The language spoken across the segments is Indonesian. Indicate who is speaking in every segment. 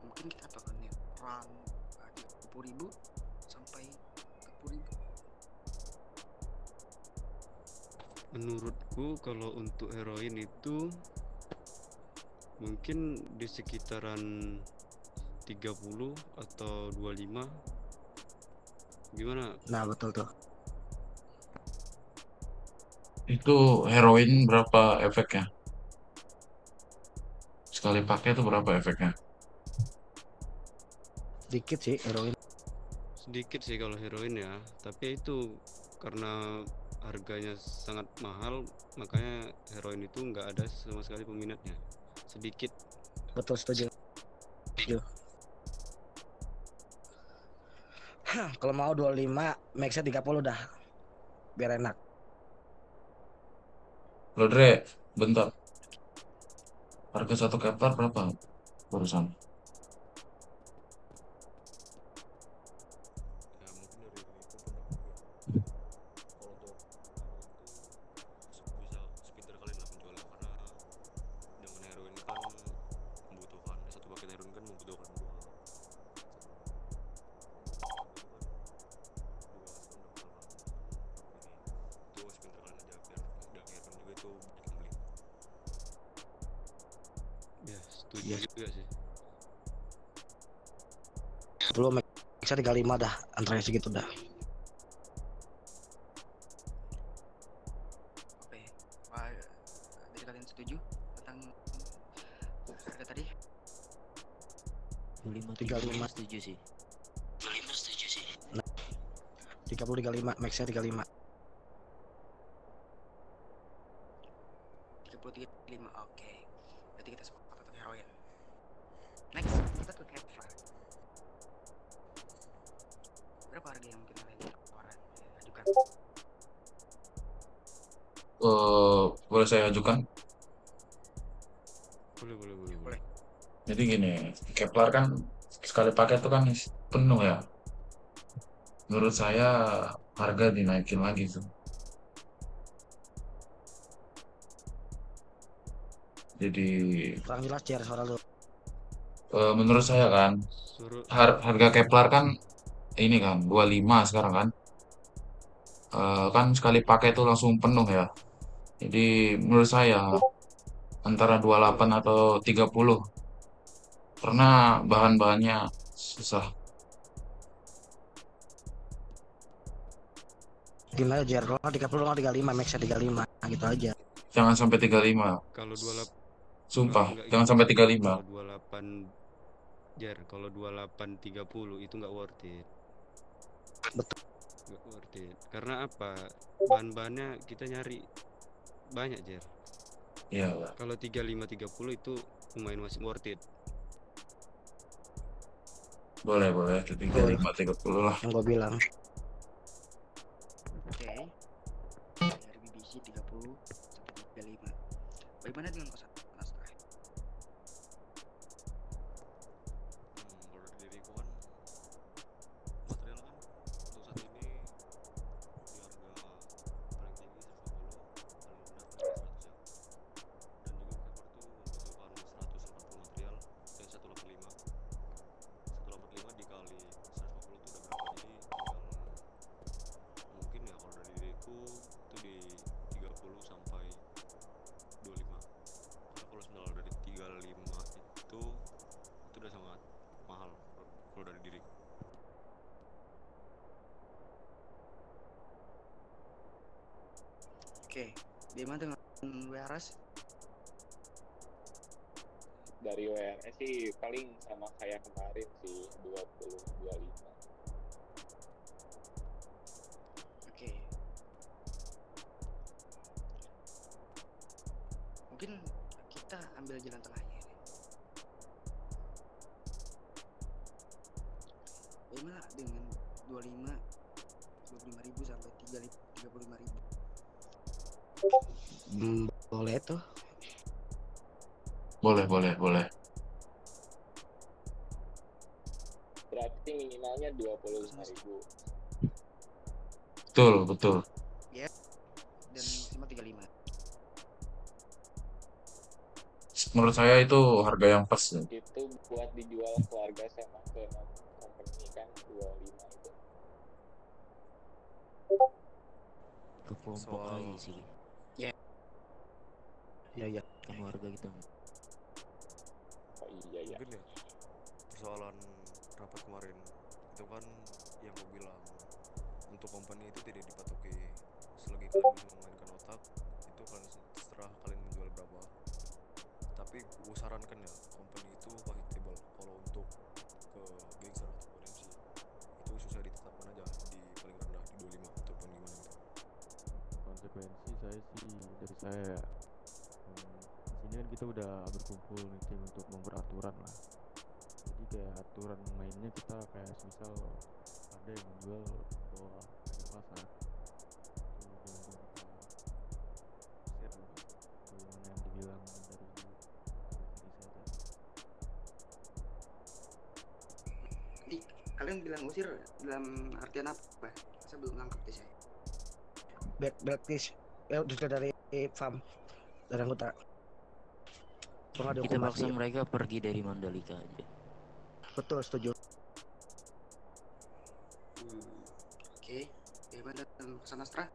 Speaker 1: mungkin kita bakal net run 30.000 sampai 40.000.
Speaker 2: Menurutku kalau untuk heroin itu mungkin di sekitaran 30 atau 25. Gimana?
Speaker 1: Nah betul tuh.
Speaker 3: Itu heroin berapa efeknya? Sekali pakai itu berapa efeknya?
Speaker 1: Sedikit sih heroin.
Speaker 2: Sedikit sih kalau heroin ya, tapi itu karena harganya sangat mahal, makanya heroin itu nggak ada sama sekali peminatnya. Sedikit.
Speaker 1: Betul, setuju. Kalau mau 25, max-nya 30 dah. Biar enak.
Speaker 3: Lo Dre, bentar. Harga satu Kevlar berapa? Barusan.
Speaker 2: Ya mungkin dari itu produk juga. Kalau untuk heroin itu bisa sepintar kalian lah penjualnya, karena dengan heroin kan membutuhkan satu paket heroin kan membutuhkan dua harga itu kan dua sepintar kalian aja biar dan heroin juga itu banyak yang beli. Ya setuju juga sih.
Speaker 1: Belum max-nya 35 dah. Antara segitu dah. Oke. Wah, jadi kalian setuju tentang harga tadi?
Speaker 4: 35 setuju sih.
Speaker 1: 30 35, max-nya 35. 30 35. Oke. Berarti kita sepakat untuk heroin. Next, kita ke Kevlar. Berapa harga yang mungkin kalian ajukan?
Speaker 3: Boleh saya ajukan?
Speaker 2: Boleh.
Speaker 3: Jadi gini, Kevlar kan sekali pakai itu kan penuh ya. Menurut saya harga dinaikin lagi tuh. Jadi
Speaker 1: Kurang jelas Jer suara lu.
Speaker 3: menurut saya kan
Speaker 2: Suruh
Speaker 3: harga Kevlar kan ini kan 25 sekarang kan. Kan sekali pakai itu langsung penuh ya. Jadi menurut saya antara 28 atau 30 karena bahan-bahannya susah.
Speaker 1: Gimana Jer? Kalau 30 kalau 35, max-nya 35 gitu aja.
Speaker 3: Jangan sampai 35.
Speaker 2: kalau 28
Speaker 3: Sumpah,
Speaker 2: enggak
Speaker 3: jangan
Speaker 2: gitu,
Speaker 3: sampai
Speaker 2: Jar.
Speaker 3: 35.
Speaker 2: Kalau 28 Jar, kalau 28 30 itu nggak worth it.
Speaker 1: Betul.
Speaker 2: Nggak worth it. Karena apa? Bahan-bahannya kita nyari banyak, Jar.
Speaker 3: Iya,
Speaker 2: Kalau 35 30 itu lumayan masih worth it.
Speaker 3: boleh 35 30 lah.
Speaker 1: Yang gue bilang. Oke. Dari BBC 30 sampai 35. Bagaimana dengan kosan Nastra?
Speaker 2: Kalau dari diriku kan material kan untuk saat ini di harga paling tinggi 150, paling rendah kan 100 ya. Dan juga Kevlar tuh membutuhkan 180 material dan 185. 185 dikali 150 itu udah berapa? Jadi tinggal mungkin ya kalau dari diriku itu di 30 sampai 25. Karena kalau misalnya dari 35 itu udah sangat mahal kalau dari diriku.
Speaker 1: Oke. Bagaimana dengan WRS?
Speaker 5: Dari WRS sih paling sama kayak kemarin sih 20-25.
Speaker 1: Oke. Mungkin kita ambil jalan tengahnya ini. Bagaimana dengan 25.000 sampai 35.000? Boleh tuh.
Speaker 3: Boleh.
Speaker 5: Berarti minimalnya 25.000.
Speaker 3: Betul.
Speaker 1: Dan maksimal 35.
Speaker 3: menurut saya itu harga yang pas ya.
Speaker 5: Itu buat dijual keluarga sama ke company kan 25 itu.
Speaker 4: Ke kelompok
Speaker 2: Soal
Speaker 4: lagi sih.
Speaker 1: Ya,
Speaker 4: Ya kan warga gitu.
Speaker 5: Oh iya ya.
Speaker 2: mungkin ya persoalan rapat kemarin itu kan yang gue bilang untuk company itu tidak dipatoki selagi kalian bisa memainkan otak itu kalian terserah kalian menjual berapa, tapi gue sarankan ya company itu profitable. Kalau untuk ke gangster ataupun MC itu susah ditetapkan aja di paling rendah di 25 ataupun gimana gitu.
Speaker 6: Konsekuensi saya sih dari saya ya, di sini kan kita udah berkumpul nih tim untuk membuat aturan lah. Jadi kayak aturan mainnya kita kayak misal ada yang menjual bawah harga pasar, itu benar-benar kita share lah. Bagaimana yang dibilang dari tadi saya tadi.
Speaker 1: Nanti kalian bilang usir dalam artian apa? Saya belum nangkep deh saya.
Speaker 7: Blacklist ya udah dari farm dari anggota pengadu
Speaker 4: Kita
Speaker 7: hukum
Speaker 4: paksa
Speaker 7: mati.
Speaker 4: mereka pergi dari Mandalika aja.
Speaker 7: Betul, setuju.
Speaker 1: Oke. Bagaimana dengan pesan Astra?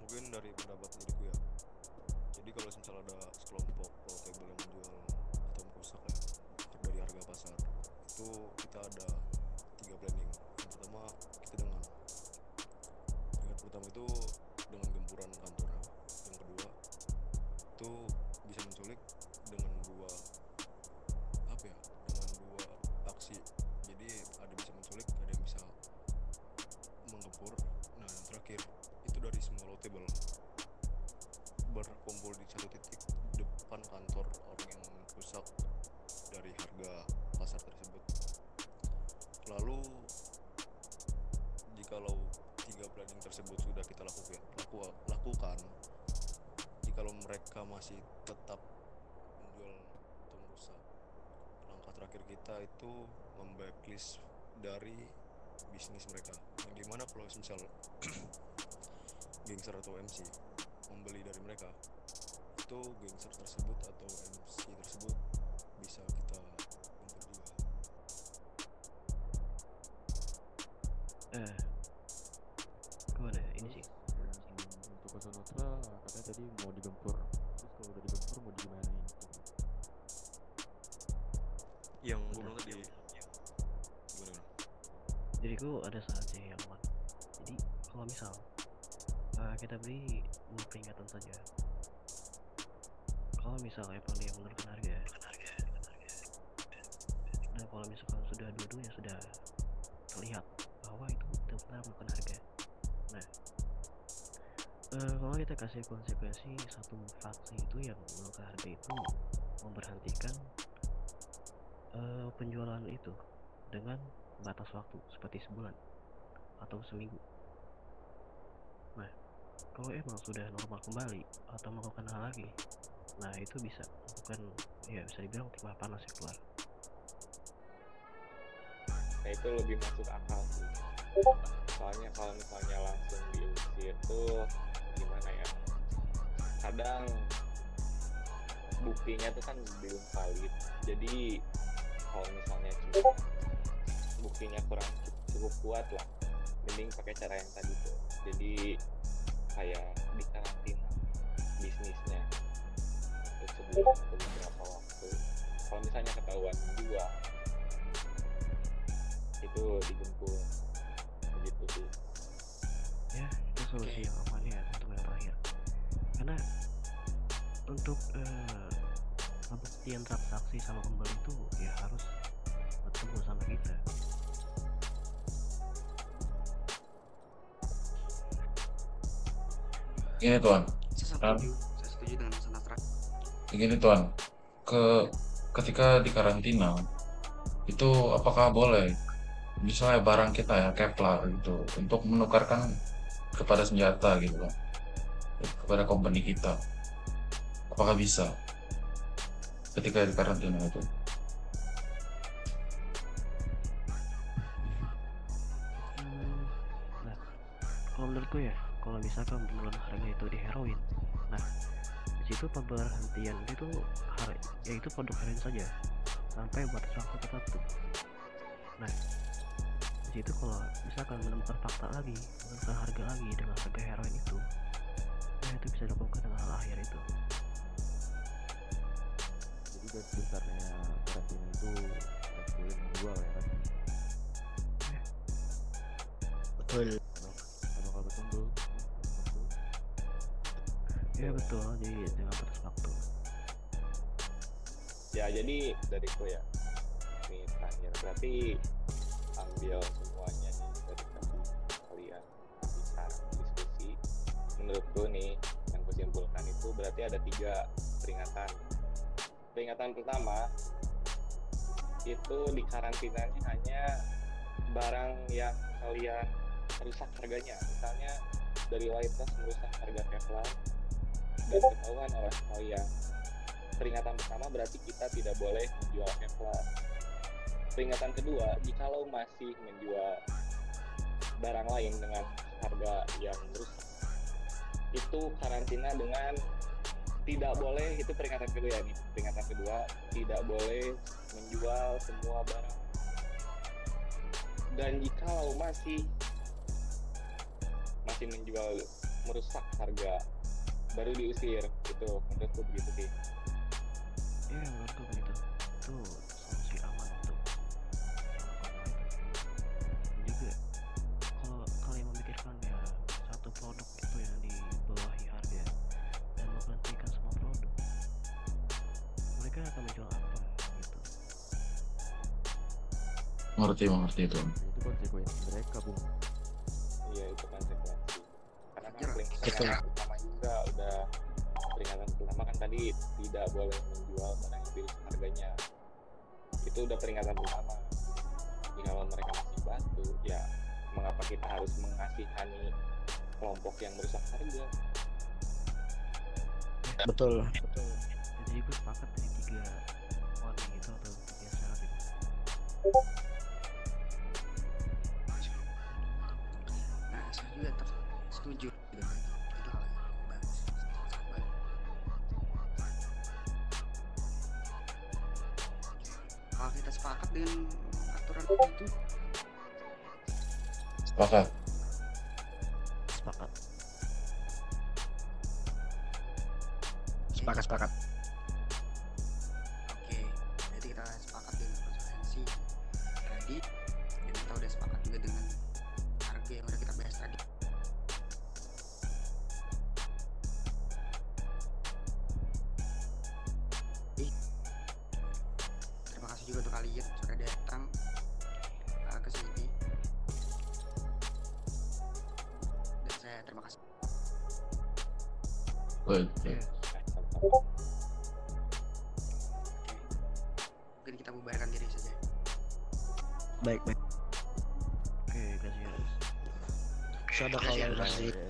Speaker 2: Mungkin dari pendapat diriku ya, jadi kalau misalnya ada sekelompok portable yang menjual atau merusak ya dari harga pasar, itu kita ada 3 planning. Yang pertama kita dengan pertama itu dengan gempuran kantornya. Yang kedua itu bisa menculik dengan dua apa ya, dengan dua aksi. Jadi ada bisa menculik, ada yang bisa menggempur. Nah yang terakhir itu dari semua low-table berkumpul di satu titik depan kantor orang yang rusak dari harga pasar tersebut. Lalu jikalau 3 planning tersebut sudah kita lakukan, jikalau mereka masih tetap menjual atau merusak, langkah terakhir kita itu memblacklist dari bisnis mereka. Yang dimana kalau misal gangster atau MC membeli dari mereka, itu gangster tersebut atau MC tersebut bisa kita gempur juga.
Speaker 8: Gimana ya ini sih?
Speaker 6: Untuk Kosan Otra katanya tadi mau digempur, terus kalau udah digempur mau digimanain?
Speaker 2: Yang gue bilang tadi gimana?
Speaker 8: Jadi gue ada saatnya yang aman. Jadi kalau misal kita beri 2 peringatan saja. Kalau misal emang dia menurunkan harga, dan kalau misalkan sudah dua-duanya sudah terlihat bahwa itu benar-benar bukan harga. Nah, kalau kita kasih konsekuensi satu faksi itu yang menurunkan harga itu memberhentikan penjualan itu dengan batas waktu seperti sebulan atau seminggu. Nah, kalau emang sudah normal kembali atau melakukan hal lagi, nah itu bisa bukan ya bisa dibilang timah panas yang keluar.
Speaker 5: Nah itu lebih masuk akal sih. Soalnya kalau misalnya langsung diusir tuh gimana ya? Kadang buktinya tuh kan belum valid. Jadi kalau misalnya cuma buktinya kurang cukup kuat lah, mending pakai cara yang tadi tuh. Jadi kayak di karantina bisnisnya untuk sebulan atau beberapa waktu. Kalau misalnya ketahuan juga itu digempur begitu sih.
Speaker 8: Ya itu solusi yang aman ya untuk yang terakhir. Karena untuk pembuktian transaksi sama pembeli itu ya harus bertemu sama kita.
Speaker 3: Gini tuan,
Speaker 1: Saya setuju dengan pesan Astra.
Speaker 3: begini tuan, ketika di karantina itu apakah boleh misalnya barang kita ya Kevlar gitu untuk menukarkan kepada senjata gitu kan, kepada company kita, apakah bisa ketika di karantina itu?
Speaker 8: Nah, kalau menurutku ya, kalau misalkan beneran harga itu di heroin, nah di situ pemberhentian itu yaitu produk harian saja sampai batas waktu tertentu. Nah, di situ kalau misalkan menemukan fakta lagi, menemukan harga lagi dengan harga heroin itu, nah itu bisa dilakukan dengan hal akhir itu.
Speaker 6: Jadi garis besarnya karantina itu tidak boleh menjual ya kan.
Speaker 7: Betul.
Speaker 6: Kalau betul tuh.
Speaker 8: Iya betul, jadi dengan batas waktu.
Speaker 5: Ya jadi dariku ya, ini terakhir berarti ambil semuanya nih dari tadi kalian bicara diskusi. Menurutku nih yang kusimpulkan itu berarti ada 3 peringatan. Peringatan pertama itu di karantinanya hanya barang yang kalian rusak harganya, misalnya dari White House merusak harga Kevlar dan ketahuan oleh kalian. Peringatan pertama berarti kita tidak boleh menjual Kevlar. Peringatan kedua, jikalau masih menjual barang lain dengan harga yang rusak, itu karantina dengan tidak boleh, itu peringatan kedua ya nih. Peringatan kedua, tidak boleh menjual semua barang. Dan jikalau masih menjual merusak harga, baru diusir. Itu menurutku begitu sih.
Speaker 8: Iya menurutku begitu. Itu solusi aman untuk melakukan hal itu. Dan juga kalau kalian memikirkan ya satu produk itu yang dibawahi harga dan menghentikan semua produk, mereka akan menjual apa gitu.
Speaker 3: Mengerti itu.
Speaker 6: Itu konsekuensi mereka, Bung.
Speaker 5: Iya, itu konsekuensi. Karena kan
Speaker 1: Betul.
Speaker 5: peringatan pertama juga udah, peringatan pertama kan tadi tidak boleh menjual barang yang dirusak harganya. Itu udah peringatan pertama. Jadi kalau mereka masih bantu, ya mengapa kita harus mengasihani kelompok yang merusak harga?
Speaker 7: Betul.
Speaker 8: Jadi gue sepakat dari 3 warning itu atau 3 syarat itu.
Speaker 1: Nah, saya juga setuju dengan itu hal yang bagus. Baik. Kalau kita sepakat dengan aturan itu,
Speaker 3: Sepakat.
Speaker 4: Sepakat.
Speaker 7: Sepakat.
Speaker 1: oke. Berarti kita sepakat dengan konsekuensi tadi, dan kita udah sepakat juga dengan harga yang udah kita bahas tadi. Terima kasih juga untuk kalian sudah datang ke sini. Dan saya terima kasih.
Speaker 3: Baik.
Speaker 1: Oke. Mungkin kita bubarkan diri saja.
Speaker 7: Baik.
Speaker 8: Oke, kasih ya.
Speaker 7: Sadaqallahu
Speaker 1: Terima kasih.
Speaker 7: lazim.
Speaker 6: Ya,